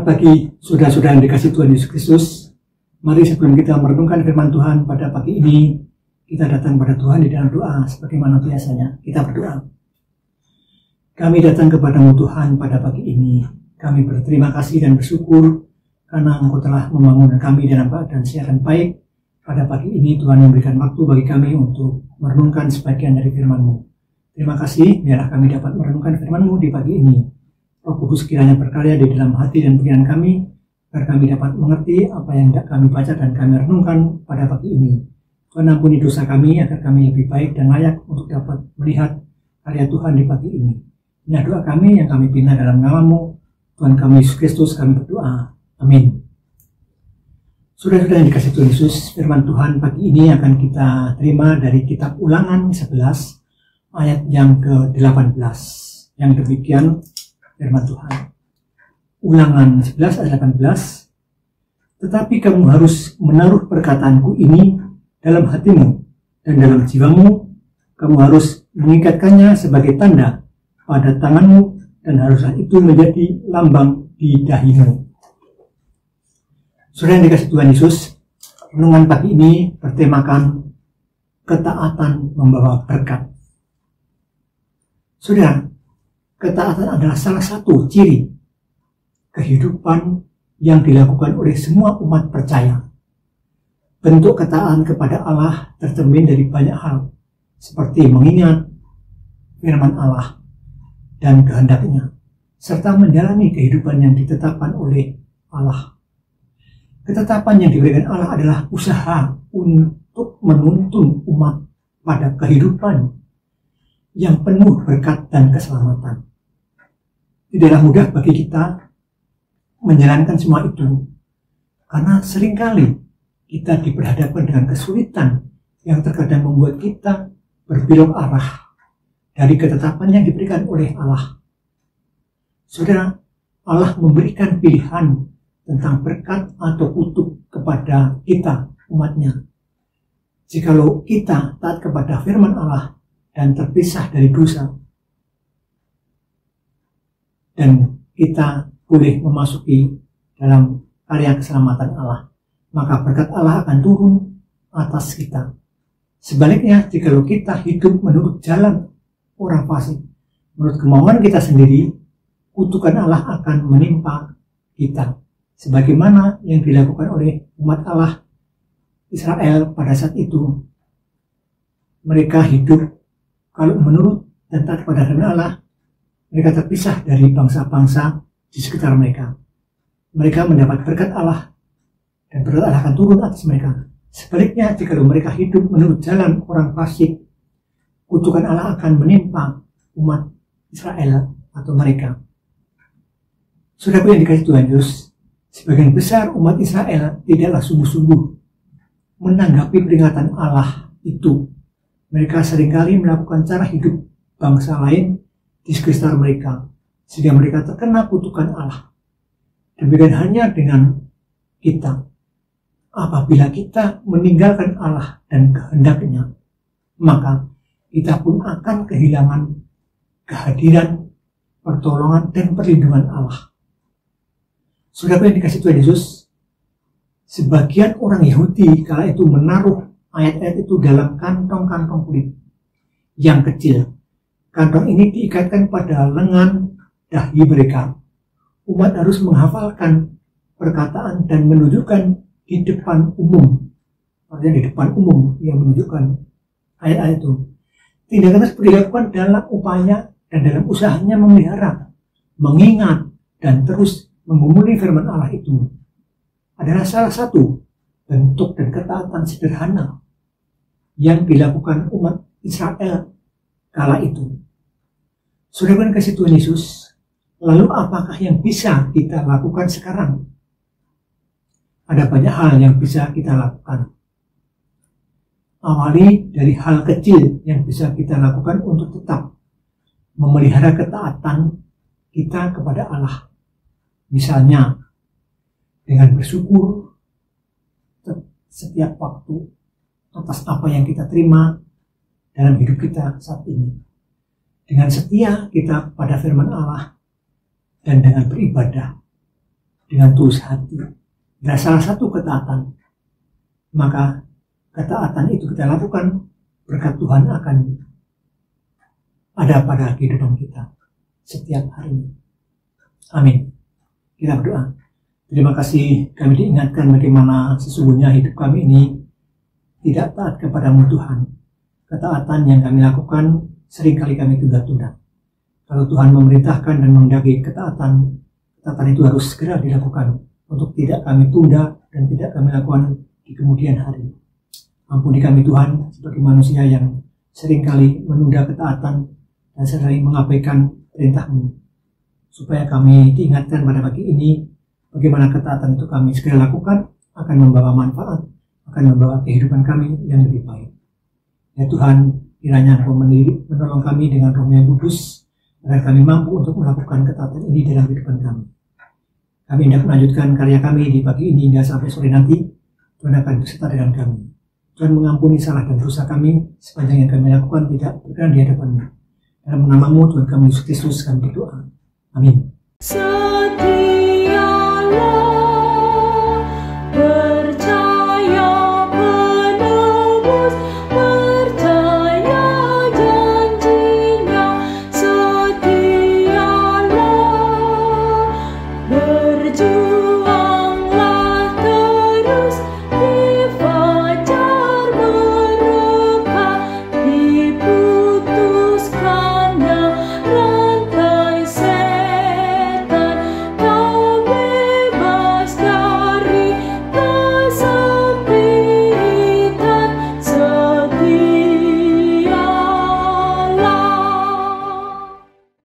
Selamat pagi, saudara-saudara yang dikasihi Tuhan Yesus Kristus. Mari sebelum kita merenungkan firman Tuhan pada pagi ini, kita datang pada Tuhan di dalam doa sebagaimana biasanya. Kita berdoa. Kami datang kepadamu Tuhan pada pagi ini. Kami berterima kasih dan bersyukur karena Engkau telah membangun kami dalam keadaan sehat dan baik. Pada pagi ini Tuhan memberikan waktu bagi kami untuk merenungkan sebagian dari firman-Mu. Terima kasih, biarlah kami dapat merenungkan firman-Mu di pagi ini. Roh Kudus kiranya berkarya di dalam hati dan pikiran kami, agar kami dapat mengerti apa yang hendak kami baca dan kami renungkan pada pagi ini. Tuhan ampuni dosa kami, agar kami lebih baik dan layak untuk dapat melihat karya Tuhan di pagi ini. Ini doa kami yang kami bina dalam nama-Mu, Tuhan kami Yesus Kristus, kami berdoa. Amin. Saudara-saudara yang dikasihi Tuhan Yesus, firman Tuhan pagi ini akan kita terima dari kitab Ulangan 11, ayat yang ke-18. Yang demikian firman Tuhan. Ulangan 11 ayat 18. Tetapi kamu harus menaruh perkataanku ini dalam hatimu dan dalam jiwamu. Kamu harus mengikatkannya sebagai tanda pada tanganmu dan haruslah itu menjadi lambang di dahimu. Saudara yang dikasihi Tuhan Yesus, renungan pagi ini bertemakan ketaatan membawa berkat. Saudara, ketaatan adalah salah satu ciri kehidupan yang dilakukan oleh semua umat percaya. Bentuk ketaatan kepada Allah tercermin dari banyak hal, seperti mengingat firman Allah dan kehendaknya, serta menjalani kehidupan yang ditetapkan oleh Allah. Ketetapan yang diberikan Allah adalah usaha untuk menuntun umat pada kehidupan yang penuh berkat dan keselamatan. Tidaklah mudah bagi kita menjalankan semua itu, karena seringkali kita diperhadapkan dengan kesulitan yang terkadang membuat kita berbelok arah dari ketetapan yang diberikan oleh Allah. Saudara, Allah memberikan pilihan tentang berkat atau kutuk kepada kita, umatnya. Jikalau kita taat kepada firman Allah dan terpisah dari dosa, dan kita boleh memasuki dalam karya keselamatan Allah, maka berkat Allah akan turun atas kita. Sebaliknya, jikalau kita hidup menurut jalan orang fasik, menurut kemauan kita sendiri, kutukan Allah akan menimpa kita, sebagaimana yang dilakukan oleh umat Allah Israel pada saat itu. Mereka hidup kalau menurut dan taat kepada firman Allah, mereka terpisah dari bangsa-bangsa di sekitar mereka. Mereka mendapat berkat Allah, dan berkat Allah akan turun atas mereka. Sebaliknya, jika mereka hidup menurut jalan orang fasik, kutukan Allah akan menimpa umat Israel atau mereka. Saudaraku yang dikasihi Tuhan Yesus, sebagian besar umat Israel tidaklah sungguh-sungguh menanggapi peringatan Allah itu. Mereka seringkali melakukan cara hidup bangsa lain di sekitar mereka, sehingga mereka terkena kutukan Allah. Demikian hanya dengan kita. Apabila kita meninggalkan Allah dan kehendaknya, maka kita pun akan kehilangan kehadiran, pertolongan, dan perlindungan Allah. Saudara yang dikasihi Tuhan Yesus, sebagian orang Yahudi kala itu menaruh ayat-ayat itu dalam kantong-kantong kulit yang kecil. Kantong ini diikatkan pada lengan dahi mereka. Umat harus menghafalkan perkataan dan menunjukkan di depan umum. Artinya di depan umum yang menunjukkan ayat-ayat itu. Tindakan tersebut dilakukan dalam upaya dan dalam usahanya memelihara, mengingat, dan terus mengumuli firman Allah itu. Adalah salah satu bentuk dan ketaatan sederhana yang dilakukan umat Israel kala itu. Saudara yang dikasihi Tuhan Yesus, lalu apakah yang bisa kita lakukan sekarang? Ada banyak hal yang bisa kita lakukan. Awali dari hal kecil yang bisa kita lakukan untuk tetap memelihara ketaatan kita kepada Allah. Misalnya, dengan bersyukur setiap waktu atas apa yang kita terima dalam hidup kita saat ini. Dengan setia kita pada firman Allah dan dengan beribadah. dengan tulus hati. Dan salah satu ketaatan, maka ketaatan itu kita lakukan, berkat Tuhan akan ada pada kehidupan kita setiap harinya. Amin. Kita berdoa. Terima kasih kami diingatkan bagaimana sesungguhnya hidup kami ini tidak taat kepadamu Tuhan. Ketaatan yang kami lakukan seringkali kami tunda-tunda. Kalau Tuhan memerintahkan dan menghendaki ketaatan itu harus segera dilakukan untuk tidak kami tunda dan tidak kami lakukan di kemudian hari. Ampuni kami Tuhan sebagai manusia yang seringkali menunda ketaatan dan sering mengabaikan perintah-Mu, supaya kami diingatkan pada pagi ini bagaimana ketaatan itu kami segera lakukan akan membawa manfaat, akan membawa kehidupan kami yang lebih baik. Ya Tuhan, kiranya Engkau menolong kami dengan Roh yang kudus agar kami mampu untuk melakukan ketaatan ini dalam kehidupan kami. Kami hendak melanjutkan karya kami di pagi ini hingga sampai sore nanti. Tuhan akan beserta dengan kami. Tuhan mengampuni salah dan dosa kami sepanjang yang kami lakukan tidak berkenan di hadapan-Mu. Dalam nama-Mu Tuhan kami Yesus Kristus kami berdoa. Amin.